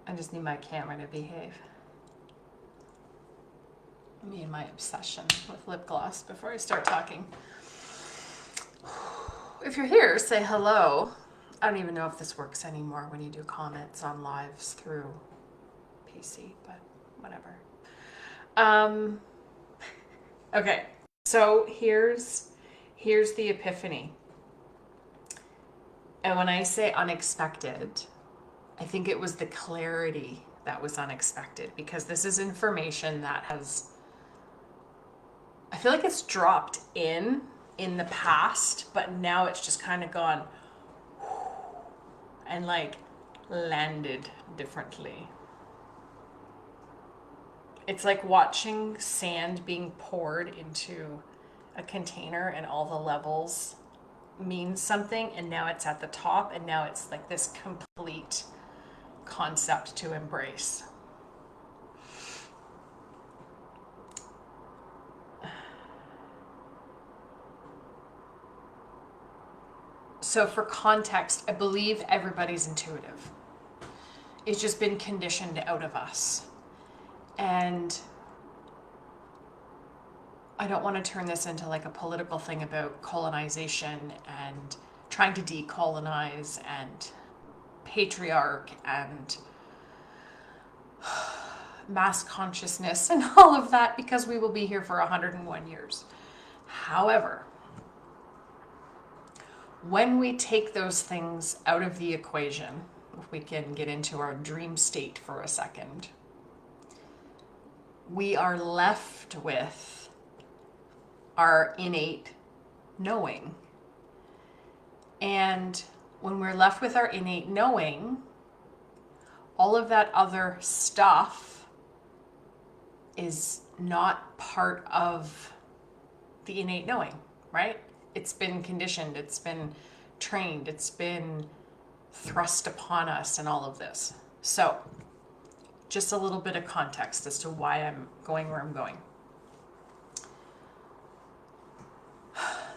I just need my camera to behave. Me and my obsession with lip gloss before I start talking. If you're here, say hello. I don't even know if this works anymore when you do comments on lives through PC, but whatever. Okay, so here's the epiphany. And when I say unexpected, I think it was the clarity that was unexpected, because this is information that I feel like it's dropped in the past, but now it's just kind of gone and like landed differently. It's like watching sand being poured into a container and all the levels means something, and now it's at the top, and now it's like this complete concept to embrace. So for context, I believe everybody's intuitive. It's just been conditioned out of us. And I don't want to turn this into like a political thing about colonization and trying to decolonize and patriarch and mass consciousness and all of that, because we will be here for 101 years. However, when we take those things out of the equation, if we can get into our dream state for a second, we are left with our innate knowing. And when we're left with our innate knowing, all of that other stuff is not part of the innate knowing, right? It's been conditioned, it's been trained, it's been thrust upon us and all of this. So, just a little bit of context as to why I'm going where I'm going.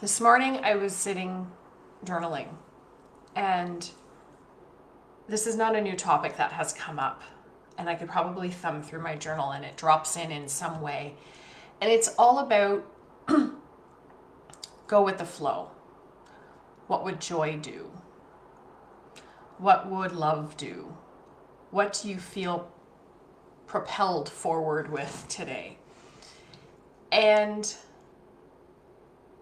This morning I was sitting journaling, and this is not a new topic that has come up, and I could probably thumb through my journal and it drops in some way. And it's all about go with the flow. What would joy do? What would love do? What do you feel propelled forward with today? And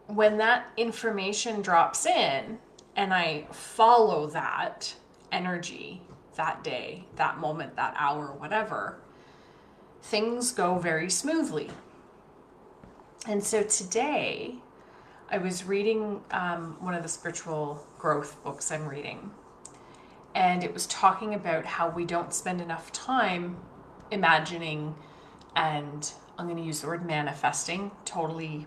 when that information drops in and I follow that energy, that day, that moment, that hour, whatever, things go very smoothly. And so today I was reading one of the spiritual growth books I'm reading, and it was talking about how we don't spend enough time imagining, and I'm going to use the word manifesting, totally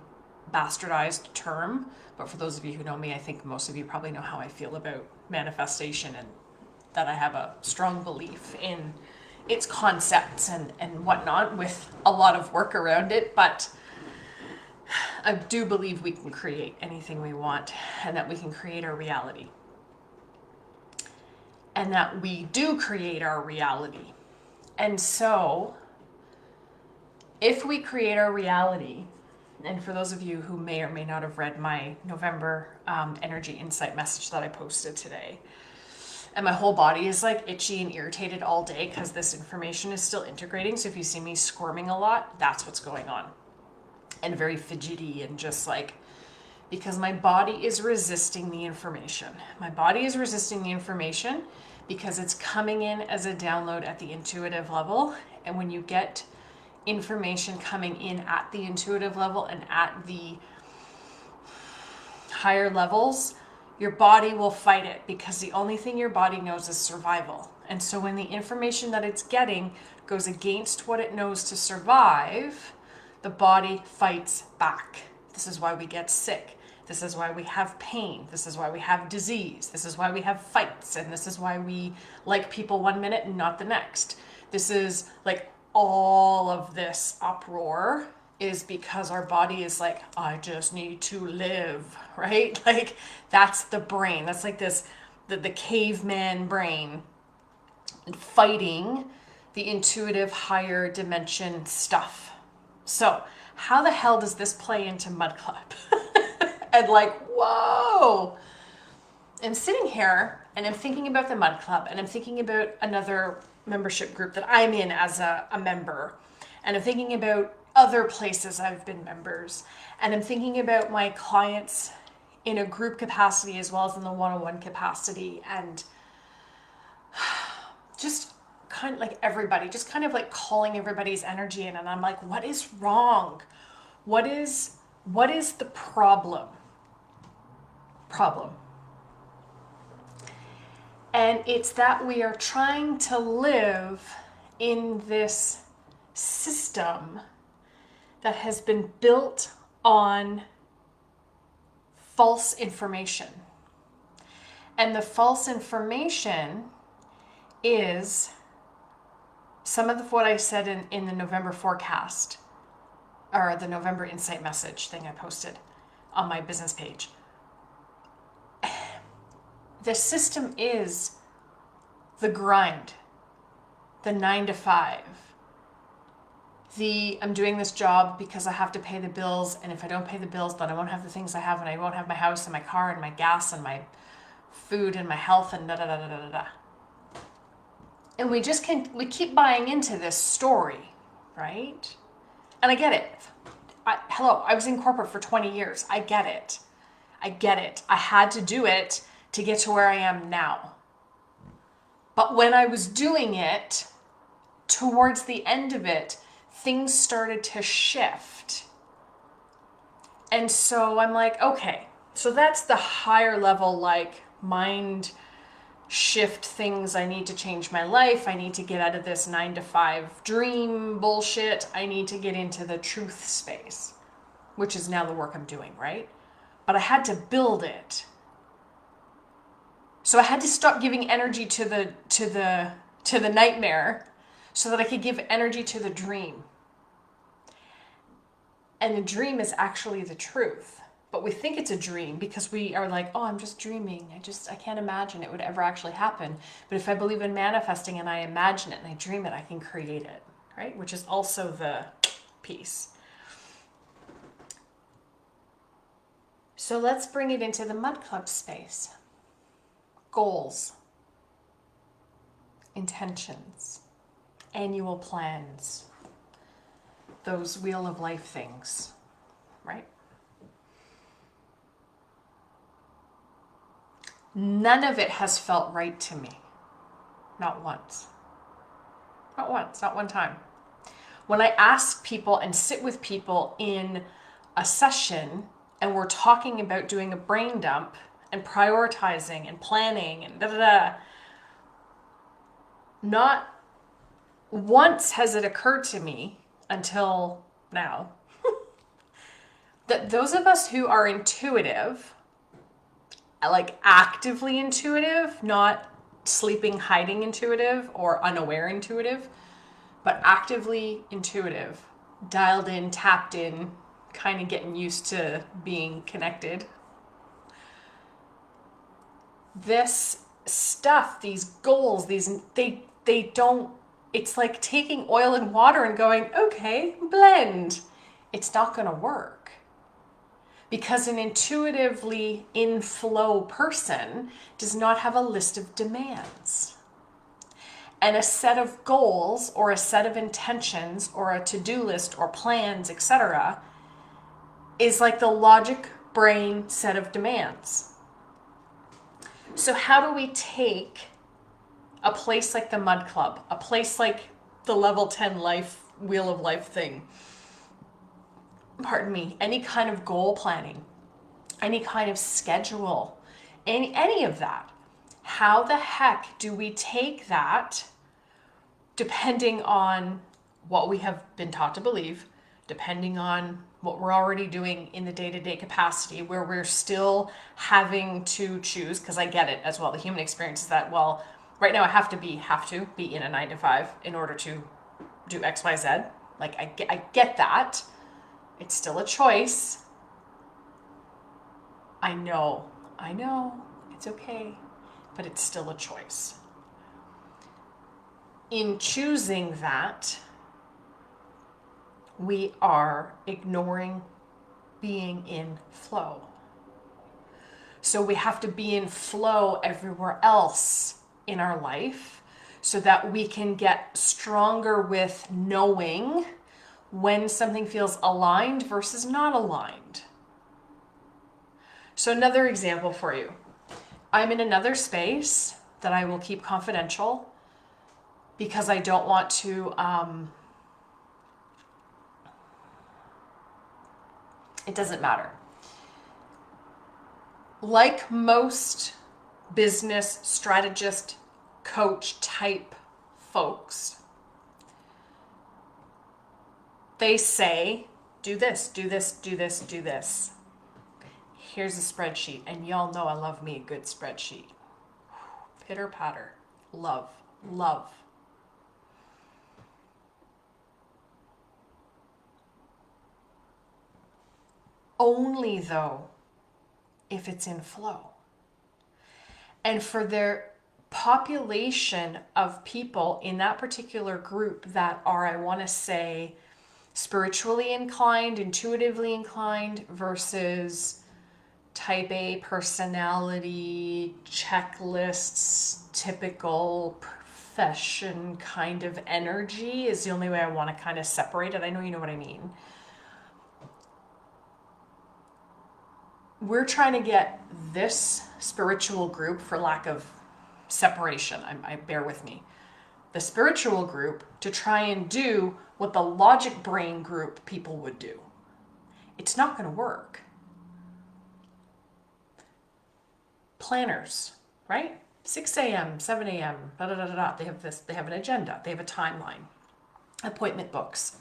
bastardized term, but for those of you who know me, I think most of you probably know how I feel about manifestation, and that I have a strong belief in its concepts and whatnot, with a lot of work around it. But I do believe we can create anything we want, and that we can create our reality, and that we do create our reality. And so if we create our reality, and for those of you who may or may not have read my November energy insight message that I posted today, and my whole body is like itchy and irritated all day because this information is still integrating. So if you see me squirming a lot, that's what's going on. And very fidgety, and just like, because my body is resisting the information. My body is resisting the information because it's coming in as a download at the intuitive level. And when you get information coming in at the intuitive level and at the higher levels, your body will fight it, because the only thing your body knows is survival. And so when the information that it's getting goes against what it knows to survive, the body fights back. This is why we get sick. This is why we have pain. This is why we have disease. This is why we have fights. And this is why we like people one minute and not the next. This is like all of this uproar is because our body is like, I just need to live, right? Like that's the brain. That's like this, the caveman brain and fighting the intuitive higher dimension stuff. So how the hell does this play into Mud Club? And like, whoa. I'm sitting here and I'm thinking about the Mud Club, and I'm thinking about another membership group that I'm in as a member. And I'm thinking about other places I've been members. And I'm thinking about my clients in a group capacity as well as in the one-on-one capacity. And just kind of like everybody, just kind of like calling everybody's energy in. And I'm like, what is wrong? What is the problem? And it's that we are trying to live in this system that has been built on false information. And the false information is some of what I said in the November forecast, or the November insight message thing I posted on my business page. The system is the grind, the 9 to 5, I'm doing this job because I have to pay the bills, and if I don't pay the bills, then I won't have the things I have, and I won't have my house and my car and my gas and my food and my health and da da da da da da. And we keep buying into this story, right? And I get it. I was in corporate for 20 years. I get it. I had to do it to get to where I am now. But when I was doing it, towards the end of it, things started to shift. And so I'm like, okay, so that's the higher level, like, mind shift things. I need to change my life. I need to get out of this 9 to 5 dream bullshit. I need to get into the truth space, which is now the work I'm doing, right? But I had to build it. So I had to stop giving energy to the nightmare so that I could give energy to the dream. And the dream is actually the truth. But we think it's a dream because we are like, oh, I'm just dreaming. I can't imagine it would ever actually happen. But if I believe in manifesting and I imagine it and I dream it, I can create it, right? Which is also the piece. So let's bring it into the Mud Club space. Goals, intentions, annual plans, those wheel of life things, right? None of it has felt right to me. Not once. Not once, not one time. When I ask people and sit with people in a session and we're talking about doing a brain dump and prioritizing and planning and da-da-da, not once has it occurred to me until now that those of us who are intuitive, like actively intuitive, not sleeping, hiding intuitive or unaware intuitive, but actively intuitive, dialed in, tapped in, kind of getting used to being connected. This stuff, these goals, they don't, it's like taking oil and water and going, okay, blend. It's not going to work. Because an intuitively in flow person does not have a list of demands. And a set of goals or a set of intentions or a to-do list or plans, etc., is like the logic brain set of demands. So how do we take a place like the Mud Club, a place like the level 10 life, wheel of life thing, any kind of goal planning, any kind of schedule, any of that? How the heck do we take that, depending on what we have been taught to believe, depending on what we're already doing in the day-to-day capacity, where we're still having to choose, because I get it as well. The human experience is that, well, right now I have to be in a 9 to 5 in order to do X, Y, Z. Like I get that. It's still a choice. I know, it's okay, but it's still a choice. in choosing that, we are ignoring being in flow. So we have to be in flow everywhere else in our life so that we can get stronger with knowing when something feels aligned versus not aligned. So another example for you. I'm in another space that I will keep confidential because I don't want to, it doesn't matter. Like most business strategist, coach type folks, they say, do this, do this, do this, do this. Here's a spreadsheet, and y'all know I love me a good spreadsheet. Pitter patter, love, love. Only though, if it's in flow. And for their population of people in that particular group that are, I want to say, spiritually inclined, intuitively inclined versus type A personality, checklists, typical profession kind of energy is the only way I want to kind of separate it. I know you know what I mean. We're trying to get this spiritual group, for lack of separation, I bear with me, the spiritual group to try and do what the logic brain group people would do. It's not going to work. Planners, right? 6 a.m., 7 a.m., da da da da da. They have this, they have an agenda, they have a timeline, appointment books.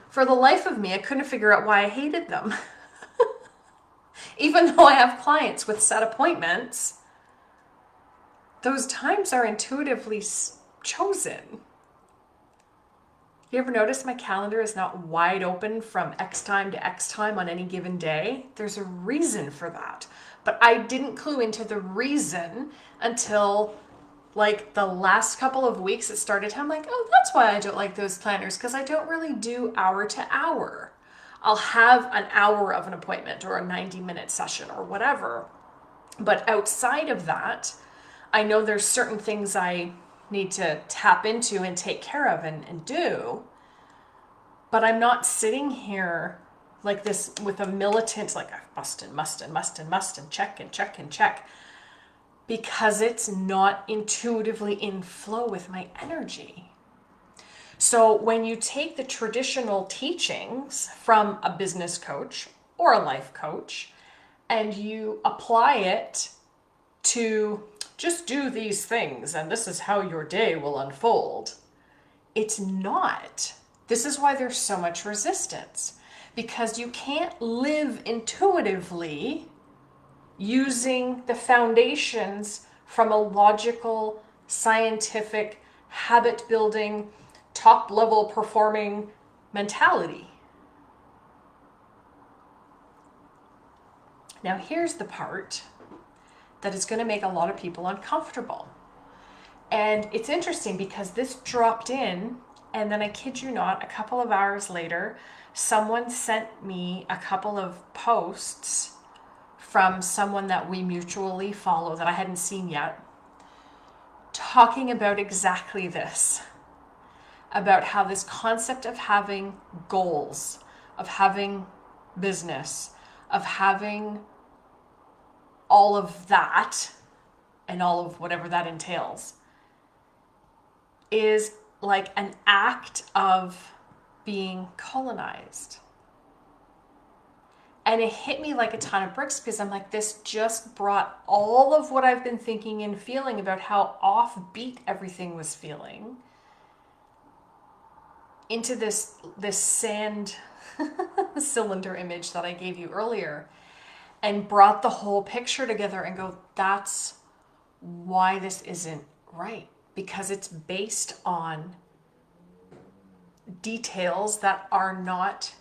For the life of me, I couldn't figure out why I hated them. Even though I have clients with set appointments, those times are intuitively chosen. You ever notice my calendar is not wide open from X time to X time on any given day? There's a reason for that. But I didn't clue into the reason until like the last couple of weeks it started. I'm like, oh, that's why I don't like those planners, because I don't really do hour to hour. I'll have an hour of an appointment or a 90-minute session or whatever. But outside of that, I know there's certain things I need to tap into and take care of and do. But I'm not sitting here like this with a militant, like I must and check and check and check, because it's not intuitively in flow with my energy. So when you take the traditional teachings from a business coach or a life coach and you apply it to just do these things and this is how your day will unfold, it's not. This is why there's so much resistance, because you can't live intuitively using the foundations from a logical, scientific, habit building, top level performing mentality. Now here's the part that is going to make a lot of people uncomfortable. And it's interesting because this dropped in, and then I kid you not, a couple of hours later, someone sent me a couple of posts from someone that we mutually follow that I hadn't seen yet, talking about exactly this. About how this concept of having goals, of having business, of having all of that and all of whatever that entails is like an act of being colonized. And it hit me like a ton of bricks, because I'm like, this just brought all of what I've been thinking and feeling about how offbeat everything was feeling into this sand cylinder image that I gave you earlier, and brought the whole picture together and go, that's why this isn't right, because it's based on details that are not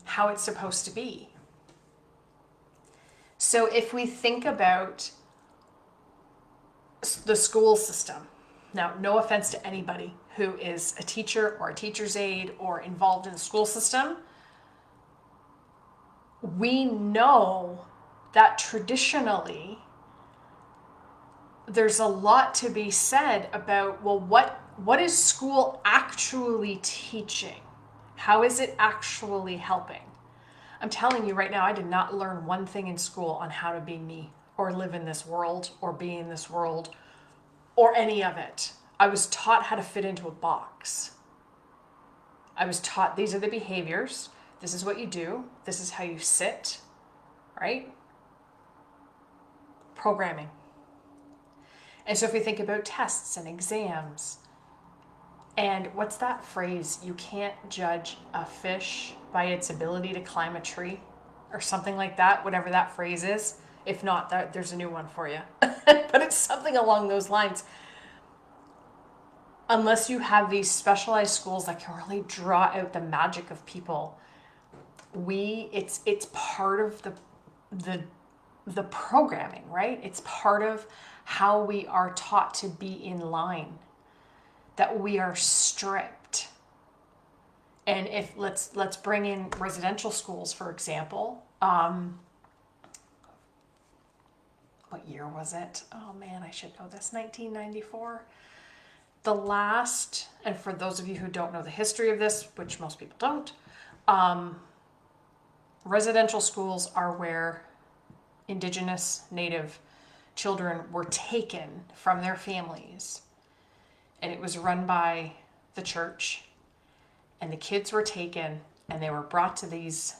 how it's supposed to be. So if we think about the school system, Now, no offense to anybody who is a teacher or a teacher's aide or involved in the school system. We know that traditionally there's a lot to be said about, well, what is school actually teaching? How is it actually helping? I'm telling you right now, I did not learn one thing in school on how to be me or live in this world or be in this world or any of it. I was taught how to fit into a box. I was taught these are the behaviors. This is what you do. This is how you sit, right? Programming. And so if we think about tests and exams, and what's that phrase? You can't judge a fish by its ability to climb a tree or something like that, whatever that phrase is. If not, there's a new one for you. But it's something along those lines. Unless you have these specialized schools that can really draw out the magic of people, it's part of the programming, right? It's part of how we are taught to be in line, that we are stripped. And if let's bring in residential schools, for example. What year was it? Oh man, I should know this. 1994. The last, and for those of you who don't know the history of this, which most people don't, residential schools are where Indigenous, Native children were taken from their families. And it was run by the church. And the kids were taken and they were brought to these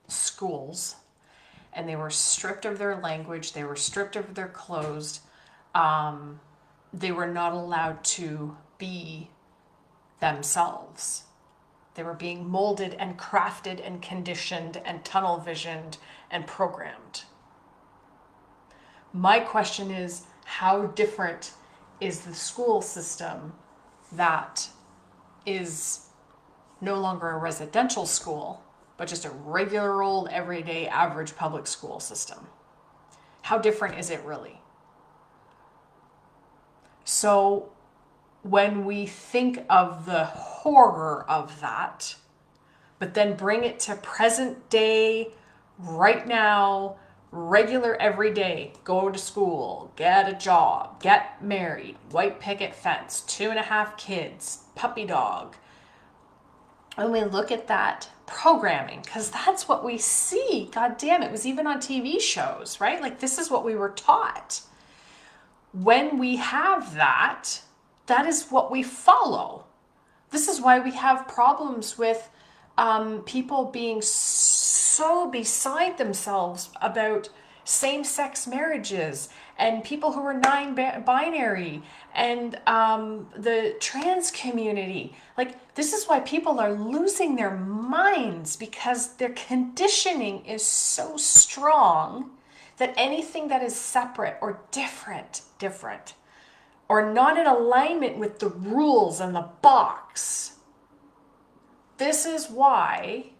schools. And they were stripped of their language. They were stripped of their clothes. They were not allowed to be themselves. They were being molded and crafted and conditioned and tunnel visioned and programmed. My question is, how different is the school system that is no longer a residential school, but just a regular old everyday average public school system? How different is it really? So when we think of the horror of that, but then bring it to present day, right now, regular everyday, go to school, get a job, get married, white picket fence, 2.5 kids, puppy dog. When we look at that programming, because that's what we see, god damn it, was even on TV shows, right? Like this is what we were taught. When we have that, that is what we follow. This is why we have problems with people being so beside themselves about same-sex marriages and people who are non-binary and the trans community. Like, this is why people are losing their minds, because their conditioning is so strong that anything that is separate or different, or not in alignment with the rules and the box, this is why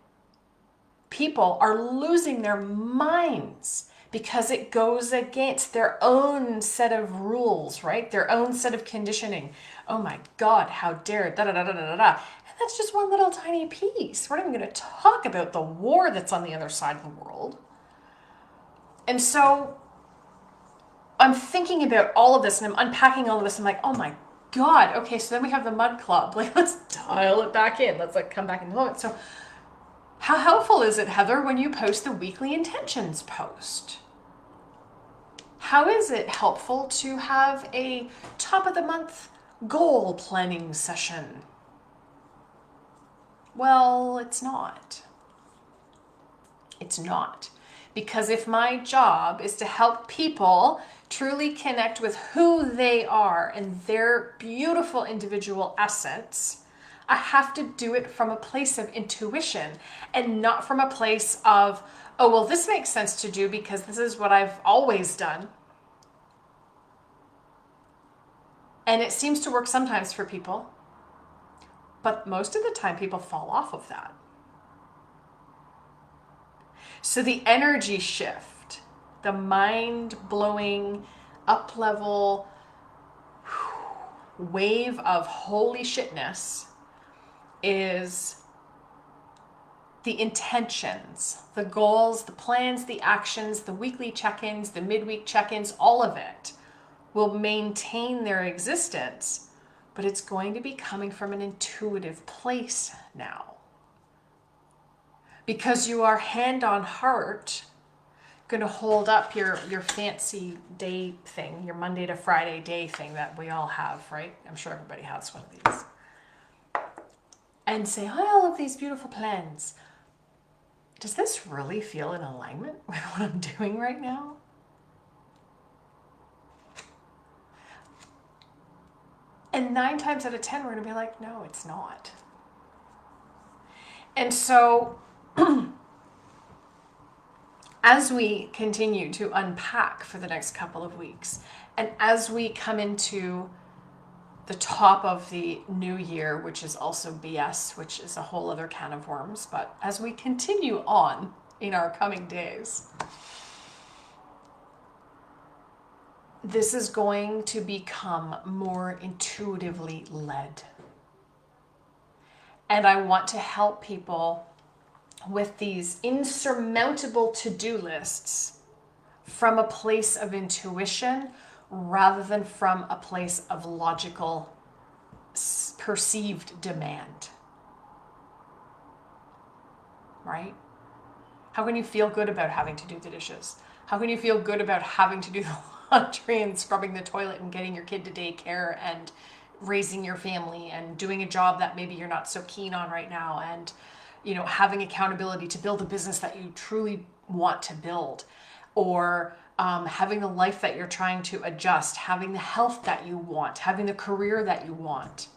people are losing their minds, because it goes against their own set of rules, right? Their own set of conditioning. Oh my God, how dare, da da da da da da. And that's just one little tiny piece. We're not even going to talk about the war that's on the other side of the world. And so I'm thinking about all of this and I'm unpacking all of this. I'm like, oh my God. Okay, so then we have the mud club. Like, let's dial it back in. Let's like come back in the moment. So how helpful is it, Heather, when you post the weekly intentions post? How is it helpful to have a top of the month goal planning session? Well, it's not. It's not. Because if my job is to help people truly connect with who they are and their beautiful individual essence, I have to do it from a place of intuition and not from a place of, oh, well, this makes sense to do because this is what I've always done. And it seems to work sometimes for people, but most of the time people fall off of that. So the energy shift, the mind-blowing, up-level, wave of holy shitness is the intentions, the goals, the plans, the actions, the weekly check-ins, the midweek check-ins, all of it will maintain their existence, but it's going to be coming from an intuitive place now. Because you are hand on heart going to hold up your fancy day thing, your Monday to Friday day thing that we all have, right? I'm sure everybody has one of these. And say, I all have these beautiful plans. Does this really feel in alignment with what I'm doing right now? And 9 times out of 10, we're going to be like, no, it's not. And so as we continue to unpack for the next couple of weeks, and as we come into the top of the new year, which is also BS, which is a whole other can of worms, but as we continue on in our coming days, this is going to become more intuitively led. And I want to help people with these insurmountable to-do lists from a place of intuition rather than from a place of logical perceived demand. Right? How can you feel good about having to do the dishes? How can you feel good about having to do the laundry and scrubbing the toilet and getting your kid to daycare and raising your family and doing a job that maybe you're not so keen on right now, and having accountability to build a business that you truly want to build, or having the life that you're trying to adjust, having the health that you want, having the career that you want?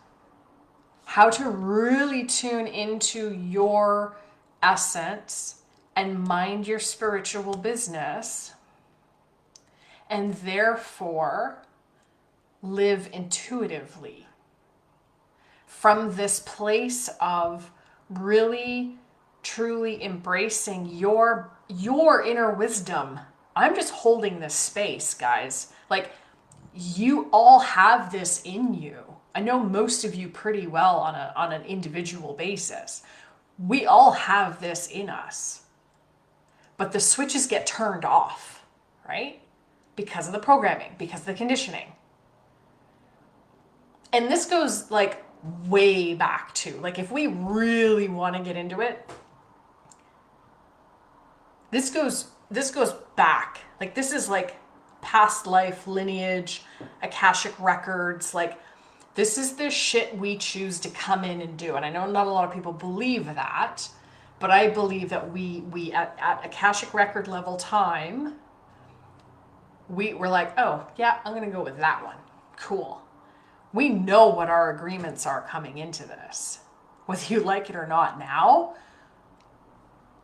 How to really tune into your essence and mind your spiritual business, and therefore live intuitively from this place of really truly embracing your inner wisdom. I'm just holding this space, guys. Like, you all have this in you. I know most of you pretty well on an individual basis. We all have this in us. But the switches get turned off, right? Because of the programming, because of the conditioning. And this goes like way back to, like, if we really want to get into it, this goes back. Like, this is like past life lineage, Akashic records. Like, this is the shit we choose to come in and do. And I know not a lot of people believe that, but I believe that we at Akashic record level time, we're like, oh yeah, I'm gonna go with that one. Cool. We know what our agreements are coming into this. Whether you like it or not now,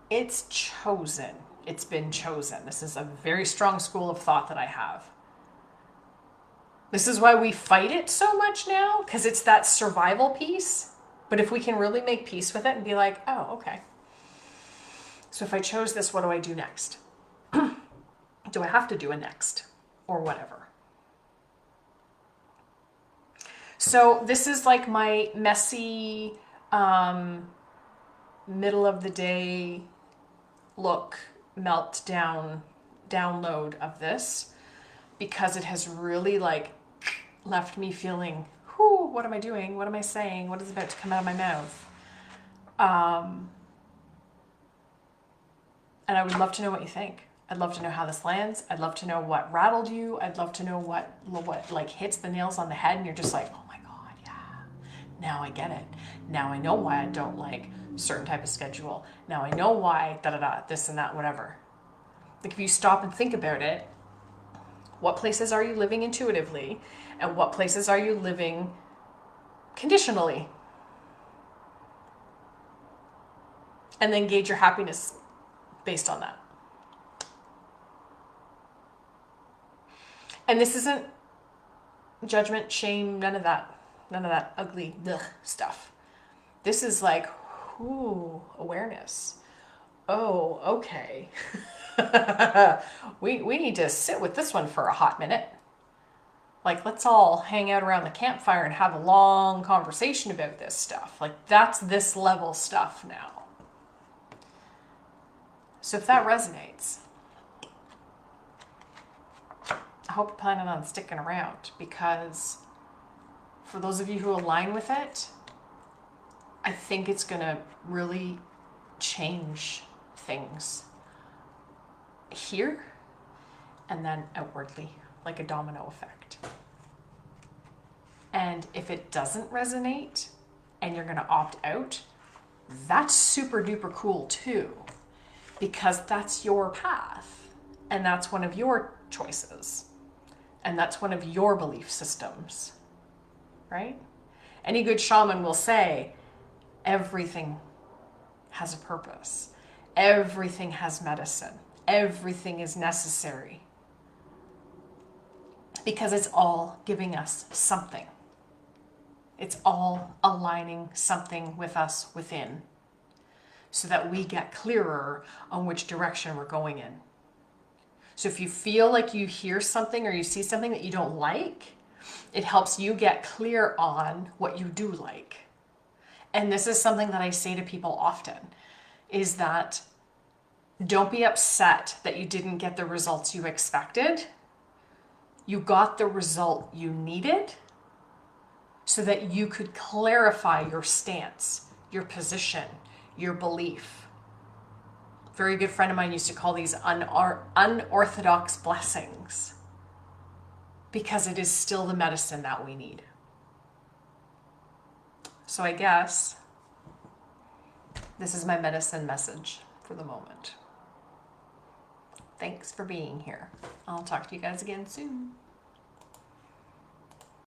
it's chosen. It's been chosen. This is a very strong school of thought that I have. This is why we fight it so much now, because it's that survival piece. But if we can really make peace with it and be like, oh, okay. So if I chose this, what do I do next? Do I have to do a next? Or whatever. So this is like my messy, middle of the day meltdown download of this, because it has really like left me feeling, whoo, what am I doing? What am I saying? What is about to come out of my mouth? And I would love to know what you think. I'd love to know how this lands. I'd love to know what rattled you. I'd love to know what like hits the nails on the head and you're just like, oh my God, yeah. Now I get it. Now I know why I don't like certain type of schedule. Now I know why this and that, whatever. Like, if you stop and think about it, what places are you living intuitively and what places are you living conditionally? And then gauge your happiness based on that. And this isn't judgment, shame, none of that ugly stuff. This is like, ooh, awareness. Oh, okay. we need to sit with this one for a hot minute. Like, let's all hang out around the campfire and have a long conversation about this stuff. Like, that's this level stuff now. So if that resonates, I hope you're planning on sticking around, because for those of you who align with it, I think it's going to really change things here and then outwardly, like a domino effect. And if it doesn't resonate and you're going to opt out, that's super duper cool too, because that's your path and that's one of your choices and that's one of your belief systems, right? Any good shaman will say everything has a purpose. Everything has medicine. Everything is necessary, because it's all giving us something. It's all aligning something with us within, so that we get clearer on which direction we're going in. So if you feel like you hear something or you see something that you don't like, it helps you get clear on what you do like. And this is something that I say to people often, is that don't be upset that you didn't get the results you expected. You got the result you needed so that you could clarify your stance, your position, your belief. A very good friend of mine used to call these unorthodox blessings, because it is still the medicine that we need. So I guess this is my medicine message for the moment. Thanks for being here. I'll talk to you guys again soon.